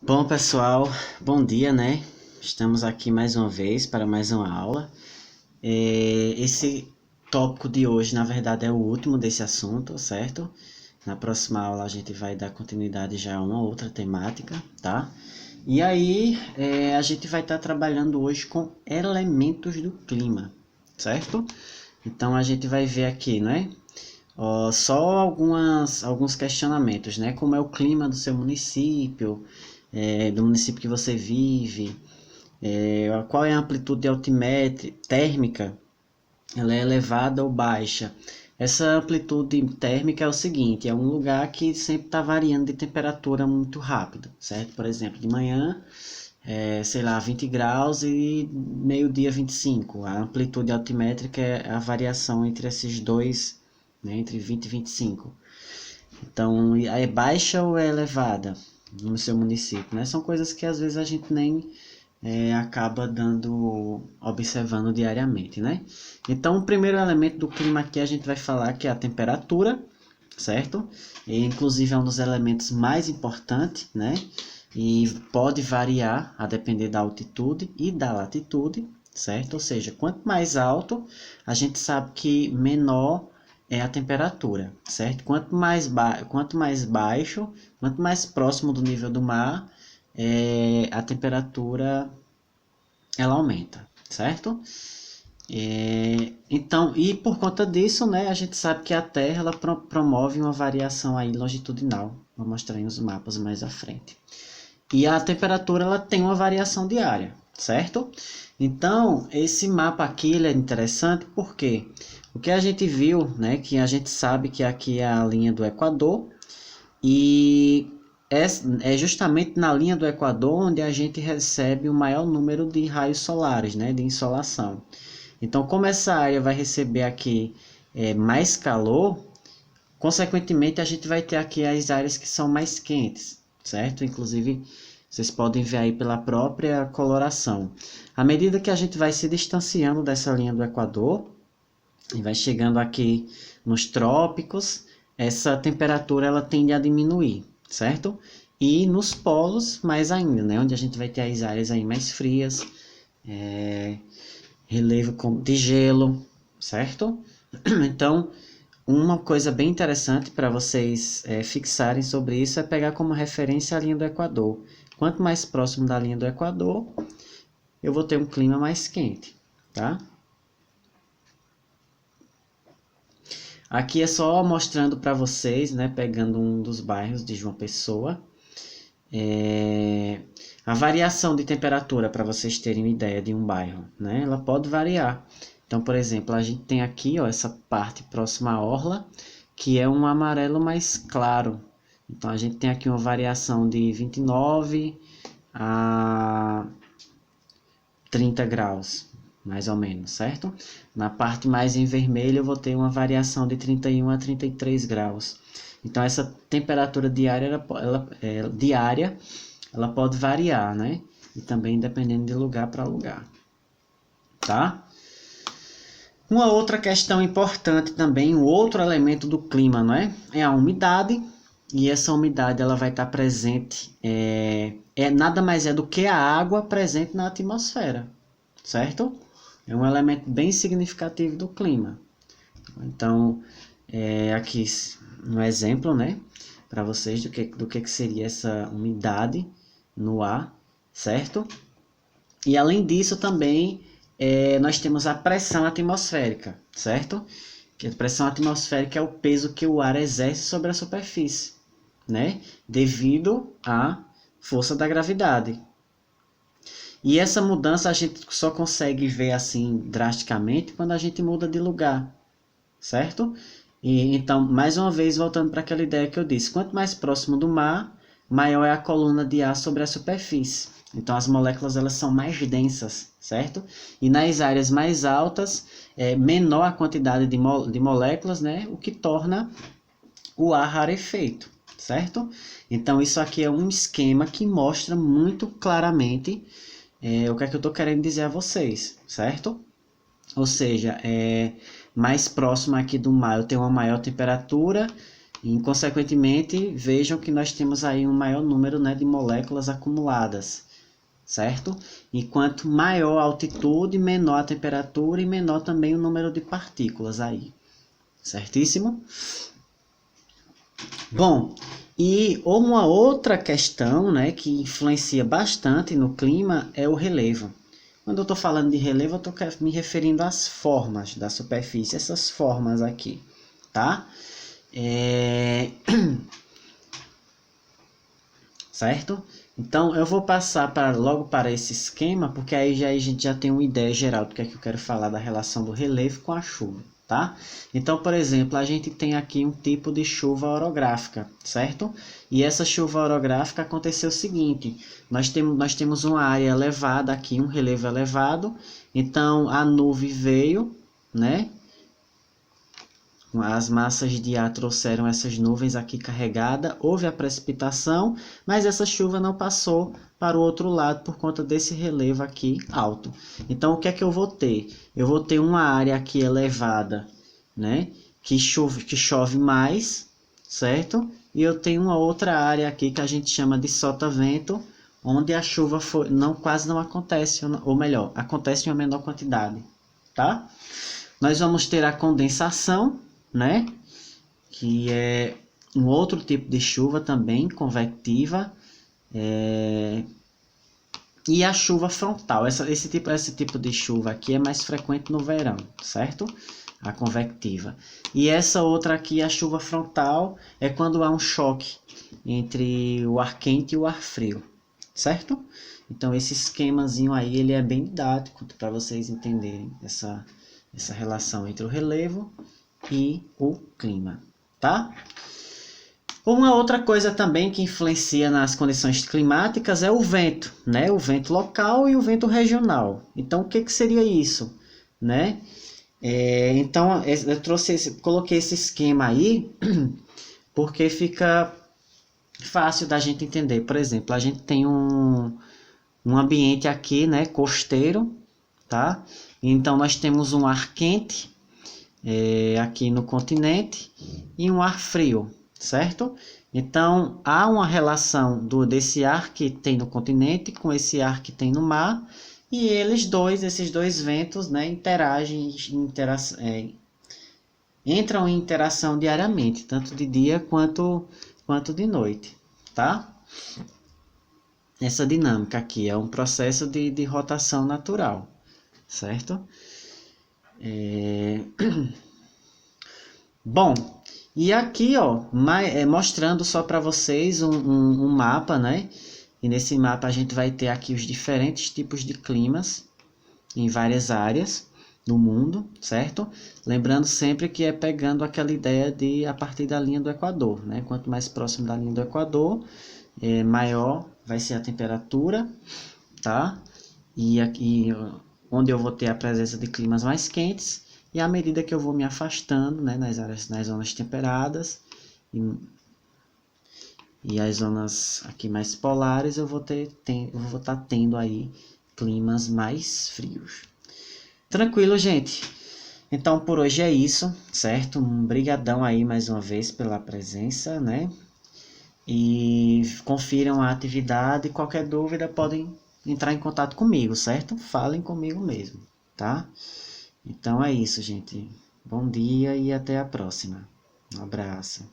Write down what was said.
Bom, pessoal, bom dia, né? Estamos aqui mais uma vez para mais uma aula. Esse tópico de hoje, na verdade, é o último desse assunto, certo? Na próxima aula a gente vai dar continuidade já a uma outra temática, tá? E aí, a gente vai estar trabalhando hoje com elementos do clima, certo? Então a gente vai ver aqui, né? Ó, só alguns questionamentos, né? Como é o clima do seu município, do município que você vive, qual é a amplitude térmica, ela é elevada ou baixa. Essa amplitude térmica é o seguinte, é um lugar que sempre está variando de temperatura muito rápido, certo? Por exemplo, de manhã, sei lá, 20 graus e meio-dia 25. A amplitude altimétrica é a variação entre esses dois, né, entre 20 e 25. Então, é baixa ou é elevada no seu município, né? São coisas que às vezes a gente nem acaba observando diariamente, né? Então, o primeiro elemento do clima aqui a gente vai falar que é a temperatura, certo? E, inclusive é um dos elementos mais importantes, né? E pode variar a depender da altitude e da latitude, certo? Ou seja, quanto mais alto, a gente sabe que menor é a temperatura, certo? Quanto mais baixo, quanto mais próximo do nível do mar, a temperatura ela aumenta, certo? Então, e por conta disso, né, a gente sabe que a Terra ela promove uma variação aí longitudinal. Vou mostrar aí nos mapas mais à frente. E a temperatura ela tem uma variação diária, certo? Então, esse mapa aqui ele é interessante porque o que a gente viu, né, que a gente sabe que aqui é a linha do Equador e é justamente na linha do Equador onde a gente recebe o maior número de raios solares, né, de insolação. Então, como essa área vai receber aqui mais calor, consequentemente a gente vai ter aqui as áreas que são mais quentes, certo? Inclusive, vocês podem ver aí pela própria coloração. À medida que a gente vai se distanciando dessa linha do Equador e vai chegando aqui nos trópicos, essa temperatura ela tende a diminuir, certo? E nos polos mais ainda, né? Onde a gente vai ter as áreas aí mais frias, relevo de gelo, certo? Então, uma coisa bem interessante para vocês fixarem sobre isso é pegar como referência a linha do Equador. Quanto mais próximo da linha do Equador, eu vou ter um clima mais quente, tá? Aqui é só mostrando para vocês, né, pegando um dos bairros de João Pessoa, a variação de temperatura para vocês terem uma ideia de um bairro, né? Ela pode variar. Então, por exemplo, a gente tem aqui, ó, essa parte próxima à orla, que é um amarelo mais claro. Então, a gente tem aqui uma variação de 29 a 30 graus, mais ou menos, certo? Na parte mais em vermelho eu vou ter uma variação de 31 a 33 graus. Então essa temperatura diária, ela pode variar, né? E também dependendo de lugar para lugar, tá? Uma outra questão importante também, um outro elemento do clima, não é? É a umidade. E essa umidade ela vai estar presente, nada mais é do que a água presente na atmosfera, certo? É um elemento bem significativo do clima. Então, aqui um exemplo, né, para vocês do que seria essa umidade no ar, certo? E além disso também nós temos a pressão atmosférica, certo? Que a pressão atmosférica é o peso que o ar exerce sobre a superfície, né? Devido à força da gravidade. E essa mudança a gente só consegue ver assim drasticamente quando a gente muda de lugar, certo? E então, mais uma vez, voltando para aquela ideia que eu disse, quanto mais próximo do mar, maior é a coluna de ar sobre a superfície. Então, as moléculas elas são mais densas, certo? E nas áreas mais altas, é menor a quantidade de moléculas, né? O que torna o ar rarefeito, certo? Então, isso aqui é um esquema que mostra muito claramente o que é que eu estou querendo dizer a vocês, certo? Ou seja, mais próximo aqui do mar eu tenho uma maior temperatura E, consequentemente, vejam que nós temos aí um maior número, né, de moléculas acumuladas, certo? E quanto maior a altitude, menor a temperatura e menor também o número de partículas aí, certíssimo? Bom, e uma outra questão, né, que influencia bastante no clima é o relevo. Quando eu estou falando de relevo, eu estou me referindo às formas da superfície, essas formas aqui, tá? Certo? Então, eu vou passar logo para esse esquema, porque aí a gente já tem uma ideia geral do que é que eu quero falar da relação do relevo com a chuva, tá? Então, por exemplo, a gente tem aqui um tipo de chuva orográfica, certo? E essa chuva orográfica aconteceu o seguinte, nós temos uma área elevada aqui, um relevo elevado, então a nuvem veio, né? As massas de ar trouxeram essas nuvens aqui carregadas, houve a precipitação, mas essa chuva não passou para o outro lado por conta desse relevo aqui alto. Então, o que é que eu vou ter? Eu vou ter uma área aqui elevada, né, que chove mais, certo? E eu tenho uma outra área aqui que a gente chama de sotavento, onde a chuva quase não acontece, ou melhor, acontece em uma menor quantidade, tá? Nós vamos ter a condensação, né? Que é um outro tipo de chuva também, convectiva, e a chuva frontal. Esse tipo de chuva aqui é mais frequente no verão, certo? A convectiva. E essa outra aqui, a chuva frontal, é quando há um choque entre o ar quente e o ar frio, certo? Então esse esquemazinho aí, ele é bem didático para vocês entenderem essa relação entre o relevo e o clima, tá? Uma outra coisa também que influencia nas condições climáticas é o vento, né? O vento local e o vento regional. Então, o que seria isso, né? Então, eu coloquei esse esquema aí porque fica fácil da gente entender. Por exemplo, a gente tem um ambiente aqui, né, costeiro, tá? Então, nós temos um ar quente aqui no continente e um ar frio, certo? Então, há uma relação desse ar que tem no continente com esse ar que tem no mar, e esses dois ventos, né, entram em interação diariamente, tanto de dia quanto de noite, tá? Essa dinâmica aqui é um processo de rotação natural, certo? Bom, e aqui, ó, mostrando só para vocês um mapa, né? E nesse mapa a gente vai ter aqui os diferentes tipos de climas em várias áreas do mundo, certo? Lembrando sempre que é pegando aquela ideia de a partir da linha do Equador, né? Quanto mais próximo da linha do Equador, maior vai ser a temperatura, tá? E aqui onde eu vou ter a presença de climas mais quentes, e à medida que eu vou me afastando, né, nas zonas temperadas e as zonas aqui mais polares, eu vou estar tendo aí climas mais frios. Tranquilo, gente? Então por hoje é isso, certo? Um brigadão aí mais uma vez pela presença, né? E confiram a atividade, qualquer dúvida podem entrar em contato comigo, certo? Falem comigo mesmo, tá? Então é isso, gente. Bom dia e até a próxima. Um abraço.